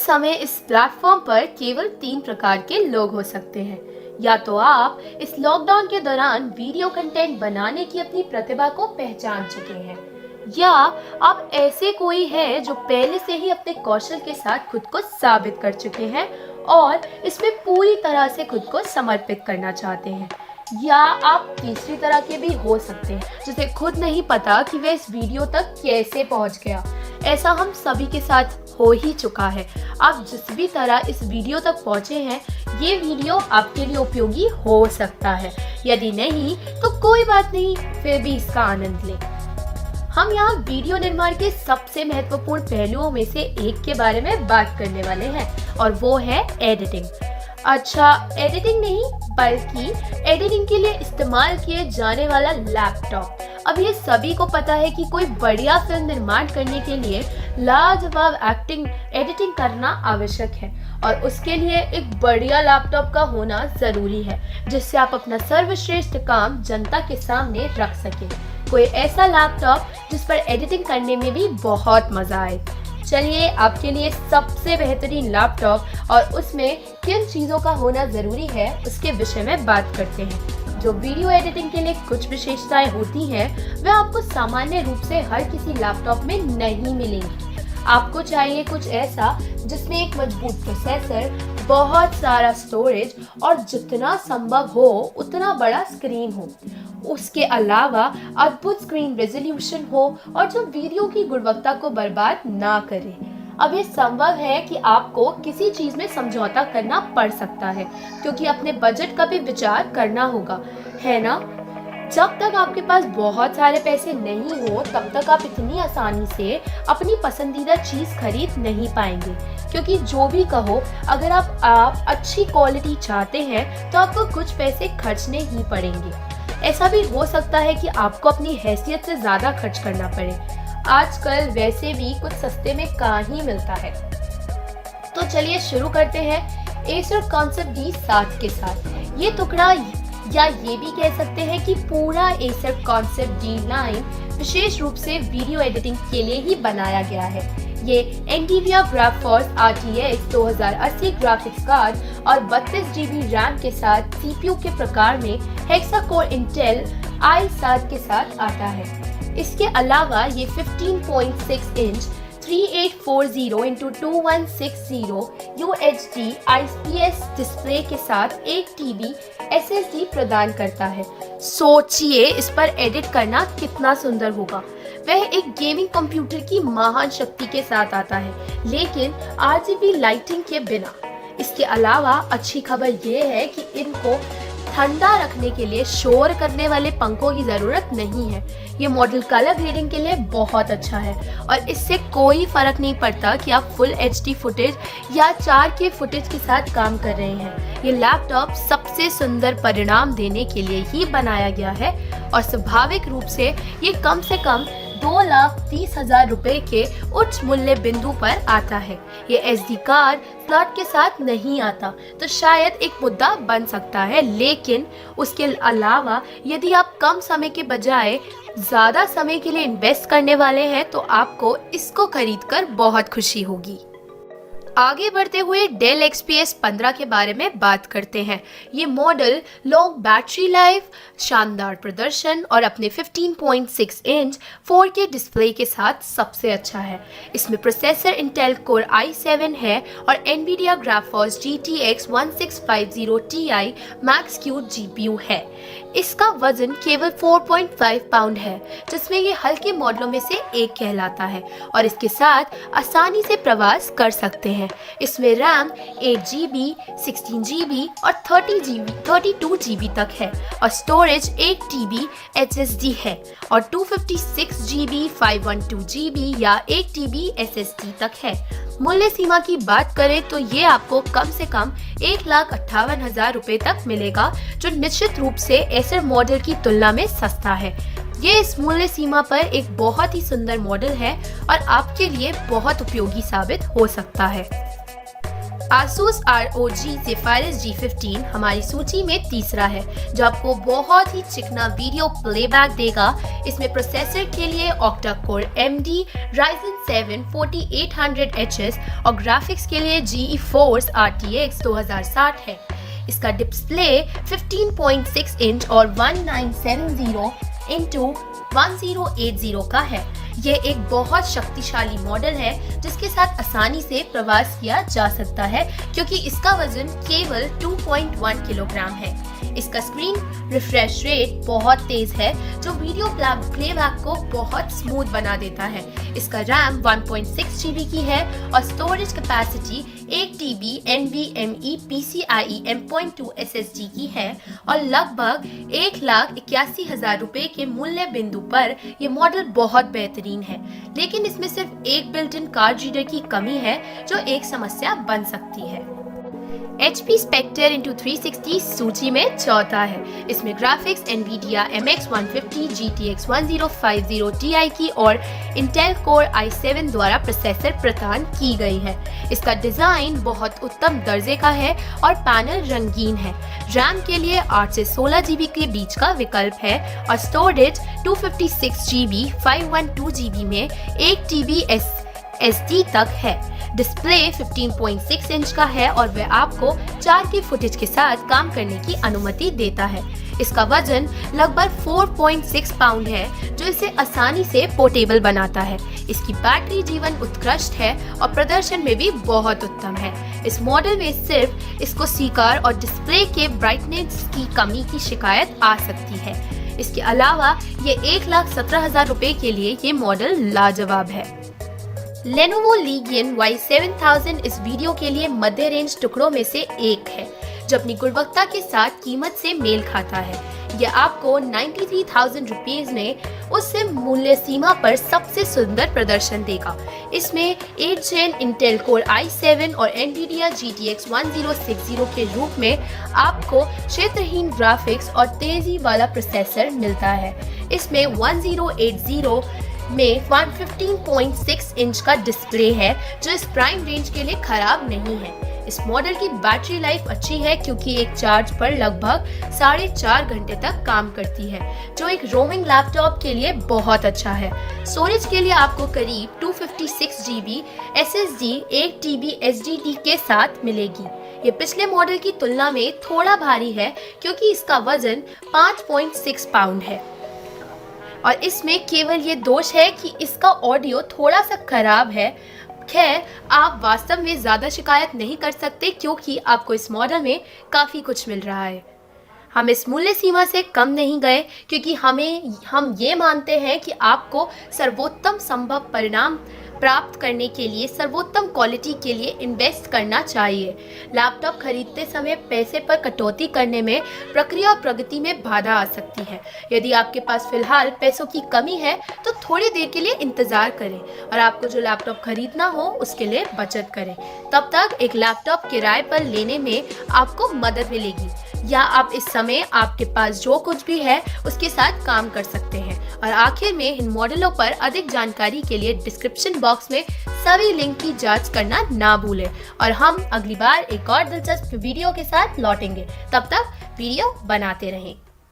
समय इस प्लेटफॉर्म पर केवल 3 प्रकार के लोग हो सकते हैं। या तो आप इस लॉकडाउन के दौरान वीडियो कंटेंट बनाने की अपनी प्रतिभा को पहचान चुके हैं, या आप ऐसे कोई हैं जो पहले से ही अपने कौशल के साथ खुद को साबित कर चुके हैं और इसमें पूरी तरह से खुद को समर्पित करना चाहते हैं, या आप तीसरी तरह के भी हो सकते हैं जिसे खुद नहीं पता कि वह इस वीडियो तक कैसे पहुंच गया। ऐसा हम सभी के साथ हो ही चुका है। आप जिस भी तरह इस वीडियो तक पहुंचे हैं, ये वीडियो आपके लिए उपयोगी हो सकता है। यदि नहीं तो कोई बात नहीं, फिर भी इसका आनंद लें। हम यहाँ वीडियो निर्माण के सबसे महत्वपूर्ण पहलुओं में से एक के बारे में बात करने वाले हैं और वो है एडिटिंग। अच्छा, एडिटिंग नहीं बल्कि एडिटिंग के लिए इस्तेमाल किए जाने वाला लैपटॉप। अब ये सभी को पता है कि कोई बढ़िया फिल्म निर्माण करने के लिए लाजवाब एडिटिंग करना आवश्यक है और उसके लिए एक बढ़िया लैपटॉप का होना जरूरी है जिससे आप अपना सर्वश्रेष्ठ काम जनता के सामने रख सकें। कोई ऐसा लैपटॉप जिस पर एडिटिंग करने में भी बहुत मजा आए। चलिए आपके लिए सबसे बेहतरीन लैपटॉप और उसमें किन चीज़ों का होना ज़रूरी है उसके विषय में बात करते हैं। जो वीडियो एडिटिंग के लिए कुछ विशेषताएं होती हैं वह आपको सामान्य रूप से हर किसी लैपटॉप में नहीं मिलेंगी। आपको चाहिए कुछ ऐसा जिसमें एक मजबूत प्रोसेसर, बहुत सारा स्टोरेज और जितना संभव हो उतना बड़ा स्क्रीन हो। उसके अलावा अद्भुत स्क्रीन रेजोल्यूशन हो और जो वीडियो की गुणवत्ता को बर्बाद ना करे। अब ये संभव है कि आपको किसी चीज में समझौता करना पड़ सकता है क्योंकि अपने बजट का भी विचार करना होगा, है ना? जब तक आपके पास बहुत सारे पैसे नहीं हो तब तक आप इतनी आसानी से अपनी पसंदीदा चीज खरीद नहीं पाएंगे, क्योंकि जो भी कहो, अगर आप अच्छी क्वालिटी चाहते हैं तो आपको कुछ पैसे खर्चने ही पड़ेंगे। ऐसा भी हो सकता है कि आपको अपनी हैसियत से ज्यादा खर्च करना पड़े। आजकल वैसे भी कुछ सस्ते में कहाँ ही मिलता है। तो चलिए शुरू करते हैं Acer Concept D7 के साथ। ये टुकड़ा या ये भी कह सकते हैं कि पूरा Acer Concept D9 विशेष रूप से वीडियो एडिटिंग के लिए ही बनाया गया है। ये NVIDIA GeForce RTX 2080 graphics card और 32 GB रैम के साथ CPU के प्रकार में हेक्सा-कोर Intel i7 के साथ आता है। इसके अलावा ये 15.6 inch 3840x2160 UHD IPS display के साथ 1 TB SSD प्रदान करता है। सोचिए इस पर एडिट करना कितना सुंदर होगा। वह एक गेमिंग कंप्यूटर की महान शक्ति के साथ आता है, लेकिन RGB लाइटिंग के बिना। इसके अलावा अच्छी खबर ये है कि इनको ठंडा रखने के लिए शोर करने वाले पंखों की जरूरत नहीं है। ये मॉडल कलर ग्रेडिंग के लिए बहुत अच्छा है और इससे कोई फर्क नहीं पड़ता कि आप फुल HD फुटेज या 4K फुटेज के साथ काम कर रहे हैं। ये लैपटॉप सबसे सुंदर परिणाम देने के लिए ही बनाया गया है और स्वाभाविक रूप से ये कम से कम 2,30,000 रुपए के उच्च मूल्य बिंदु पर आता है। ये SD कार्ड स्लॉट के साथ नहीं आता तो शायद एक मुद्दा बन सकता है, लेकिन उसके अलावा यदि आप कम समय के बजाय ज्यादा समय के लिए इन्वेस्ट करने वाले हैं तो आपको इसको खरीदकर बहुत खुशी होगी। आगे बढ़ते हुए Dell XPS 15 के बारे में बात करते हैं। ये मॉडल लॉन्ग बैटरी लाइफ, शानदार प्रदर्शन और अपने 15.6 इंच 4K डिस्प्ले के साथ सबसे अच्छा है। इसमें प्रोसेसर Intel Core i7 है और NVIDIA GeForce GTX 1650 Ti Max-Q GPU है। इसका वजन केवल 4.5 पाउंड है, जिसमें ये हल्के मॉडलों में से एक कहलाता है और इसके साथ आसानी से प्रवास कर सकते हैं। इसमें रैम 8 GB, 16 GB और 32 GB तक है और स्टोरेज 1 TB SSD है और 256 GB, 512 GB या 1 TB SSD तक है। मूल्य सीमा की बात करें तो ये आपको कम से कम 1,58,000 रुपए तक मिलेगा, जो निश्चित रूप से एसर मॉडल की तुलना में सस्ता है। ये इस मूल्य सीमा पर एक बहुत ही सुंदर मॉडल है और आपके लिए बहुत उपयोगी साबित हो सकता है। Asus ROG Zephyrus G15 हमारी सूची में तीसरा है, जो आपको बहुत ही चिकना वीडियो प्लेबैक देगा। इसमें प्रोसेसर के लिए octa core AMD Ryzen 7 4800HS और ग्राफिक्स के लिए GeForce RTX 2060 है। इसका डिस्प्ले 15.6 इंच और 1970 इंटू 1080 का है। ये एक बहुत शक्तिशाली मॉडल है जिसके साथ आसानी से प्रवास किया जा सकता है, क्योंकि इसका वजन केवल 2.1 किलोग्राम है। इसका स्क्रीन रिफ्रेश रेट बहुत तेज है, जो वीडियो प्लेबैक को बहुत स्मूथ बना देता है। इसका रैम 1.6 GB की है और storage capacity 1 TB NVMe PCIe M.2 SSD की है और लगभग 1,81,000 रुपए के मूल्य बिंदु पर यह मॉडल बहुत बेहतरीन है। लेकिन इसमें सिर्फ एक बिल्ट इन कार्ड रीडर की कमी है, जो एक समस्या बन सकती है। HP Spectre Into 360 सूची में चौथा है। इसमें graphics NVIDIA MX 150 GTX 1050 Ti की और Intel Core i7 द्वारा प्रोसेसर प्रदान की गई है। इसका डिजाइन बहुत उत्तम दर्जे का है और पैनल रंगीन है। रैम के लिए 8 से 16 GB के बीच का विकल्प है और स्टोरेज 256 GB 512 GB में 1 TB SD तक है। डिस्प्ले 15.6 इंच का है और वह आपको 4K फुटेज के साथ काम करने की अनुमति देता है। इसका वजन लगभग 4.6 पाउंड है, जो इसे आसानी से पोर्टेबल बनाता है। इसकी बैटरी जीवन उत्कृष्ट है और प्रदर्शन में भी बहुत उत्तम है। इस मॉडल में सिर्फ इसको स्पीकर और डिस्प्ले के ब्राइटनेस की कमी की शिकायत आ सकती है। इसके अलावा ये 1,17,000 रुपए के लिए ये मॉडल लाजवाब है। Lenovo Legion Y7000 इस वीडियो के लिए मध्य रेंज टुकड़ों में से एक है, जो अपनी गुणवत्ता के साथ कीमत से मेल खाता है। यह आपको 93,000 रुपीज में उस मूल्य सीमा पर सबसे सुंदर प्रदर्शन देगा। इसमें 8 Gen Intel Core i7 और NVIDIA GTX 1060 के रूप में आपको क्षेत्रहीन ग्राफिक्स और तेजी वाला प्रोसेसर मिलता है। इसमें 1080 में 15.6 इंच का डिस्प्ले है, जो इस प्राइम रेंज के लिए खराब नहीं है। इस मॉडल की बैटरी लाइफ अच्छी है, क्योंकि एक चार्ज पर लगभग 4.5 घंटे तक काम करती है, जो एक रोमिंग लैपटॉप के लिए बहुत अच्छा है। स्टोरेज के लिए आपको करीब 256 GB SSD 1 TB SSD के साथ मिलेगी। ये पिछले मॉडल की तुलना में थोड़ा भारी है, क्योंकि इसका वजन 5.6 पाउंड है और इसमें केवल ये दोष है कि इसका ऑडियो थोड़ा सा खराब है। खैर, आप वास्तव में ज़्यादा शिकायत नहीं कर सकते, क्योंकि आपको इस मॉडल में काफ़ी कुछ मिल रहा है। हम इस मूल्य सीमा से कम नहीं गए, क्योंकि हम ये मानते हैं कि आपको सर्वोत्तम संभव परिणाम प्राप्त करने के लिए सर्वोत्तम क्वालिटी के लिए इन्वेस्ट करना चाहिए। लैपटॉप खरीदते समय पैसे पर कटौती करने में प्रक्रिया और प्रगति में बाधा आ सकती है। यदि आपके पास फिलहाल पैसों की कमी है तो थोड़ी देर के लिए इंतज़ार करें और आपको जो लैपटॉप खरीदना हो उसके लिए बचत करें। तब तक एक लैपटॉप किराए पर लेने में आपको मदद मिलेगी, या आप इस समय आपके पास जो कुछ भी है उसके साथ काम कर सकते हैं। और आखिर में इन मॉडलों पर अधिक जानकारी के लिए डिस्क्रिप्शन बॉक्स में सभी लिंक की जांच करना ना भूलें। और हम अगली बार एक और दिलचस्प वीडियो के साथ लौटेंगे। तब तक वीडियो बनाते रहें।